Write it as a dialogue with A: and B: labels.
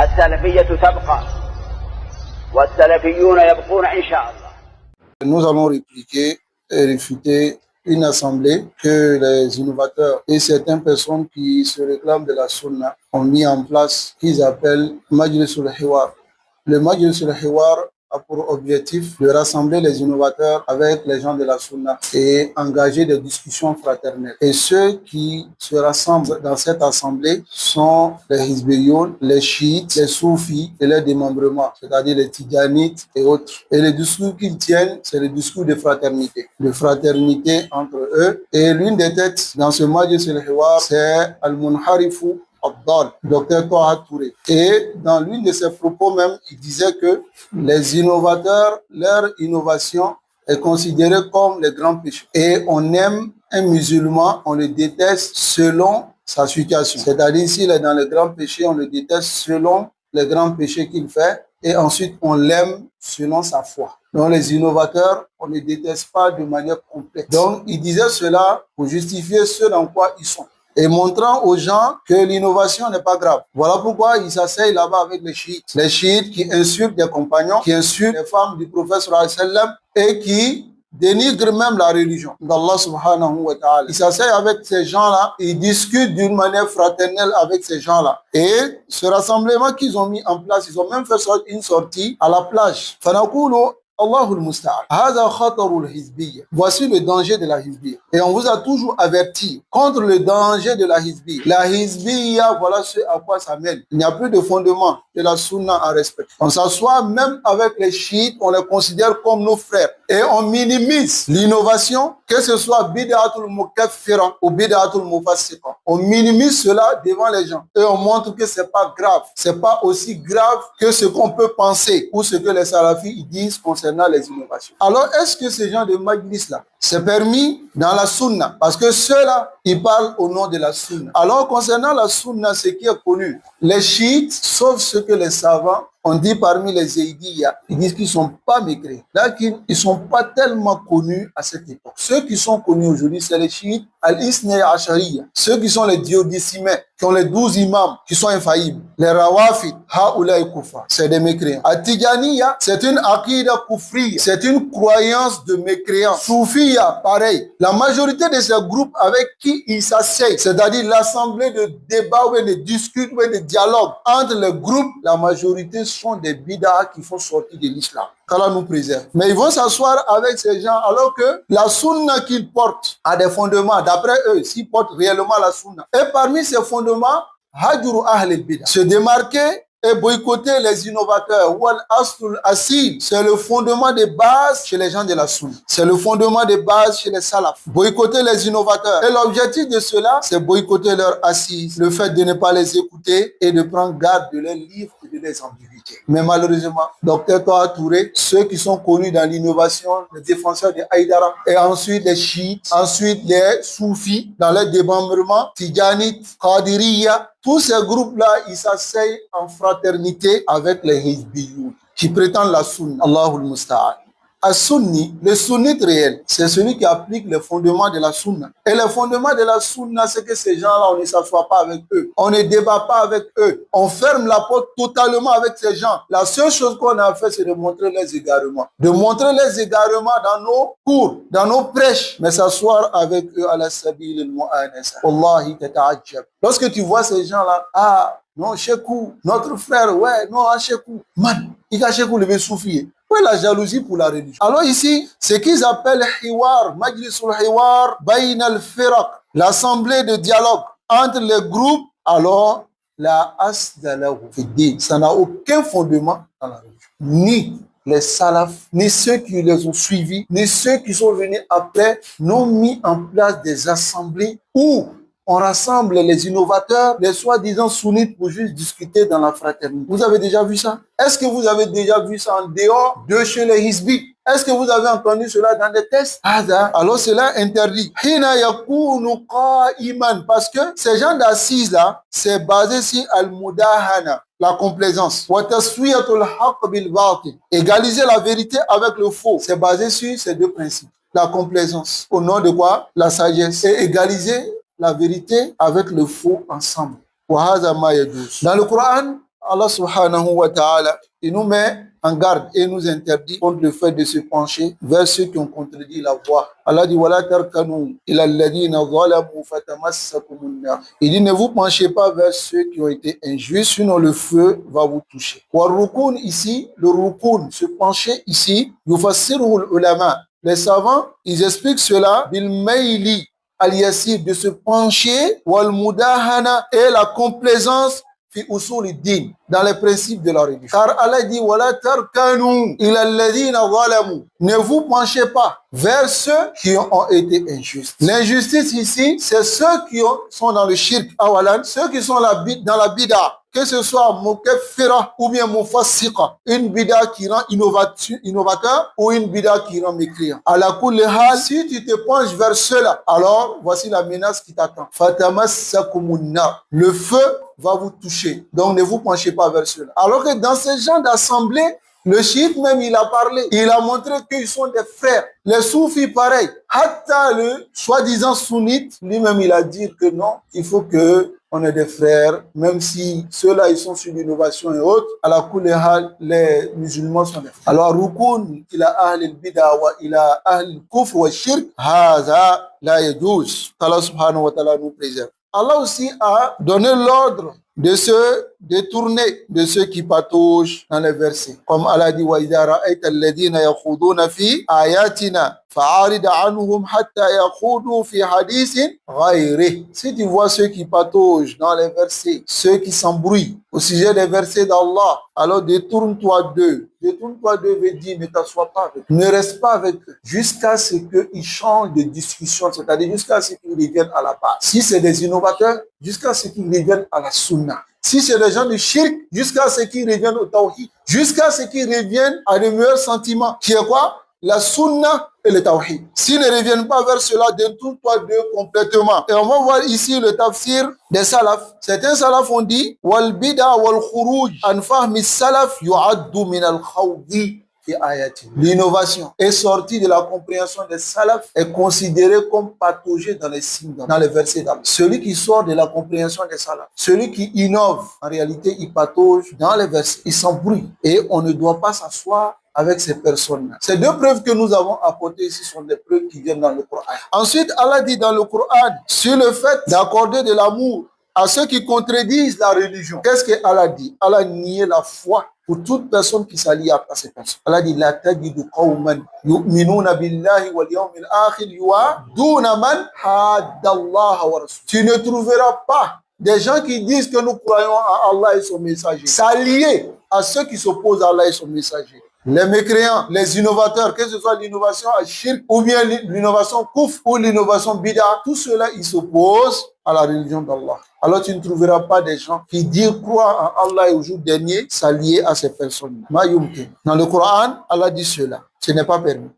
A: السلفية تبقى والسلفيون يبقون إن شاء الله.
B: Nous allons répliquer et réfuter une assemblée que les innovateurs et certaines personnes qui se réclament de la sunna ont mis en place, qu'ils appellent Majlis al-Hiwar. Le Majlis al-Hiwar a pour objectif de rassembler les innovateurs avec les gens de la sunna et engager des discussions fraternelles. Et ceux qui se rassemblent dans cette assemblée sont les Hizbiyoun, les chiites, les soufis et les démembrements, c'est-à-dire les tidjanites et autres. Et le discours qu'ils tiennent, c'est le discours de fraternité entre eux. Et l'une des têtes dans ce Majlis al-Hiwar, c'est Al-Munharifu Abdal, Dr Toha Touré. Et dans l'une de ses propos même, il disait que les innovateurs, leur innovation est considérée comme les grands péchés. Et on aime un musulman, on le déteste selon sa situation. C'est-à-dire, s'il est dans les grands péchés, on le déteste selon les grands péchés qu'il fait. Et ensuite, on l'aime selon sa foi. Donc, les innovateurs, on ne les déteste pas de manière complète. Donc, il disait cela pour justifier ce dans quoi ils sont, et montrant aux gens que l'innovation n'est pas grave. Voilà pourquoi ils s'asseyent là-bas avec les chiites. Les chiites qui insultent des compagnons, qui insultent les femmes du prophète sallallahu alayhi wa sallam et qui dénigrent même la religion d'Allah subhanahu wa ta'ala. Ils s'asseyent avec ces gens-là, ils discutent d'une manière fraternelle avec ces gens-là. Et ce rassemblement qu'ils ont mis en place, ils ont même fait une sortie à la plage. Allahul Musta'an. Voici le danger de la hizbiyya. Et on vous a toujours averti contre le danger de la hizbiyya. La hizbiyya, voilà ce à quoi ça mène. Il n'y a plus de fondement de la sunna à respecter. On s'assoit même avec les chiites, on les considère comme nos frères. Et on minimise l'innovation, que ce soit bid'atul mukaffira ou bid'atul mufassiqa. On minimise cela devant les gens. Et on montre que c'est pas grave. C'est pas aussi grave que ce qu'on peut penser ou ce que les salafis disent concernant les innovations. Alors, est-ce que ces gens de majlis-là, c'est permis dans la sunna? Parce que ceux-là, ils parlent au nom de la sunna. Alors, concernant la sunna, ce qui est connu, les chiites, sauf ce que les savants on dit parmi les Zaydiyya, ils disent qu'ils ne sont pas mécréants. Là, ils ne sont pas tellement connus à cette époque. Ceux qui sont connus aujourd'hui, c'est les chiites al-Isnay Ashariya. Ceux qui sont les diodécimais, qui ont les 12 imams, qui sont infaillibles. Les Rawafid, Ha'ulay Kufa, c'est des mécréants. At-Tijaniya, c'est une aqida kufriya, c'est une croyance de mécréants. Soufiya, pareil. La majorité de ces groupes avec qui ils s'asseyent, c'est-à-dire l'assemblée de débat ou de discussion ou de dialogue entre les groupes, la majorité sont des bid'ah qui font sortir de l'islam. Qu'Allah nous préserve. Mais ils vont s'asseoir avec ces gens alors que la sunna qu'ils portent a des fondements. D'après eux, s'ils portent réellement la sunna. Et parmi ces fondements, hajru ahl al-bid'ah, se démarquer et boycotter les innovateurs. Wal aslul asil, c'est le fondement de base chez les gens de la sunna. C'est le fondement de base chez les salafs. Boycotter les innovateurs. Et l'objectif de cela, c'est boycotter leur assise, le fait de ne pas les écouter et de prendre garde de leurs livres et de leurs ambiguïtés. Mais malheureusement, Dr Toha Touré, ceux qui sont connus dans l'innovation, les défenseurs de Haïdara, et ensuite les chiites, ensuite les soufis, dans les démembrements, Tidjanites, Qadiriya, tous ces groupes-là, ils s'asseyent en fraternité avec les Hizbiyoun, qui prétendent la sunna. Allahul Musta'an. As-Sunni, le sunnite réel, c'est celui qui applique les fondements de la sunna. Et les fondements de la sunna, c'est que ces gens-là, on ne s'assoit pas avec eux. On ne débat pas avec eux. On ferme la porte totalement avec ces gens. La seule chose qu'on a fait, c'est de montrer les égarements. De montrer les égarements dans nos cours, dans nos prêches. Mais s'asseoir avec eux à la sabil al-mu'anasa. Wallahi tata'ajjab. Lorsque tu vois ces gens-là, non, Chekou, notre frère, ouais, non, Chekou. Man, il a Chekou le soufier. Où est la jalousie pour la religion? Alors ici, ce qu'ils appellent Hiwar, Majlisul Hiwar, Bayn al-Firaq, l'assemblée de dialogue entre les groupes, alors la asdalahu fi-din, ça n'a aucun fondement dans la religion. Ni les salafs, ni ceux qui les ont suivis, ni ceux qui sont venus après, n'ont mis en place des assemblées où on rassemble les innovateurs, les soi-disant sunnites pour juste discuter dans la fraternité. Vous avez déjà vu ça? Est-ce que vous avez déjà vu ça en dehors de chez les Hizbi? Est-ce que vous avez entendu cela dans des tests? Alors cela interdit. Parce que ces gens d'assises là, c'est basé sur al-mudahana, la complaisance. Égaliser la vérité avec le faux. C'est basé sur ces deux principes. La complaisance. Au nom de quoi? La sagesse. Et égaliser la vérité avec le faux ensemble. Dans le Coran, Allah subhanahu wa ta'ala, il nous met en garde et nous interdit contre le fait de se pencher vers ceux qui ont contredit la voie. Allah dit wala tarkanu ila alladhina zalamu fatamassakumun nar. Il dit ne vous penchez pas vers ceux qui ont été injustes, sinon le feu va vous toucher. Wa rukun ici, le rukun, se pencher ici, yufassiruhu ulama. Les savants, ils expliquent cela bil mayli al-yassir, de se pencher, wal mudahana, et la complaisance fi usul din, dans les principes de la religion. Car Allah dit wala tarkanu ila alladhina zalamu. Ne vous penchez pas vers ceux qui ont été injustes. L'injustice ici, c'est ceux qui sont dans le shirk awalan, ceux qui sont dans la bid'a, que ce soit mukaffira ou bien mufassiqa, une bid'a qui rend innovateur ou une bid'a qui rend mécréant. Ala kulli hal, si tu te penches vers cela, alors voici la menace qui t'attend. Fatamassakumun nar. Le feu va vous toucher. Donc ne vous penchez pas vers cela. Alors que dans ce genre d'assemblée, le chiite même, il a parlé. Il a montré qu'ils sont des frères. Les soufis, pareil. Hatta le soi-disant sunnite, lui-même, il a dit que non, il faut que on est des frères, même si ceux-là, ils sont sur l'innovation et autres. À la kulehal, les musulmans sont des frères. Alors, rukun ila ahl al-bid'a wa ila ahl al-kufr wa shirk, haza la yajuz. Allah subhanahu wa ta'ala nous préserve. Allah aussi a donné l'ordre de se détourner de ceux qui pataugent dans les versets. Comme Allah dit, وَإِذَا رَأَيْتَ الَّذِينَ يَخُوضُونَ فِي آيَاتِنَا فَأَعْرِضْ عَنْهُمْ حَتَّى يَخُوضُوا فِي حَدِيثٍ غَيْرِهِ. Si tu vois ceux qui pataugent dans les versets, ceux qui s'embrouillent au sujet des versets d'Allah, alors détourne-toi d'eux. Détourne-toi d'eux veut dire ne t'assois pas avec eux. Ne reste pas avec eux jusqu'à ce qu'ils changent de discussion, c'est-à-dire jusqu'à ce qu'ils reviennent à la base. Si c'est des innovateurs, jusqu'à ce qu'ils reviennent à la sunna. Si c'est des gens de shirk, jusqu'à ce qu'ils reviennent au tawhid. Jusqu'à ce qu'ils reviennent à de meilleurs sentiments. Qui est quoi? La sunna et le tawhid. S'ils ne reviennent pas vers cela, détourne-toi d'eux complètement. Et on va voir ici le tafsir des salafs. Certains salafs ont dit wal bid'a wal khuruj an fahmi salaf yu'addu min al khawdi fi ayati. L'innovation est sortie de la compréhension des salafs est considérée comme pataugée dans les signes, dans les versets d'Allah. Celui qui sort de la compréhension des salafs, celui qui innove, en réalité, il patauge dans les versets, il s'embrouille. Et on ne doit pas s'asseoir avec ces personnes-là. Ces deux preuves que nous avons apportées ici sont des preuves qui viennent dans le Coran. Ensuite, Allah dit dans le Coran sur le fait d'accorder de l'amour à ceux qui contredisent la religion. Qu'est-ce que Allah dit? Allah nie la foi pour toute personne qui s'allie à ces personnes. Allah dit la tajidu qawman yu'minuna billahi wal yawmil akhir yu'aduna man hadda Allah wa rasul. Tu ne trouveras pas des gens qui disent que nous croyons à Allah et son messager s'allier à ceux qui s'opposent à Allah et son messager. Les mécréants, les innovateurs, que ce soit l'innovation à shirk ou bien l'innovation kouf ou l'innovation bid'a, tout cela, ils s'opposent à la religion d'Allah. Alors tu ne trouveras pas des gens qui disent croire en Allah et au jour dernier s'allier à ces personnes. Dans le Coran, Allah dit cela. Ce n'est pas permis.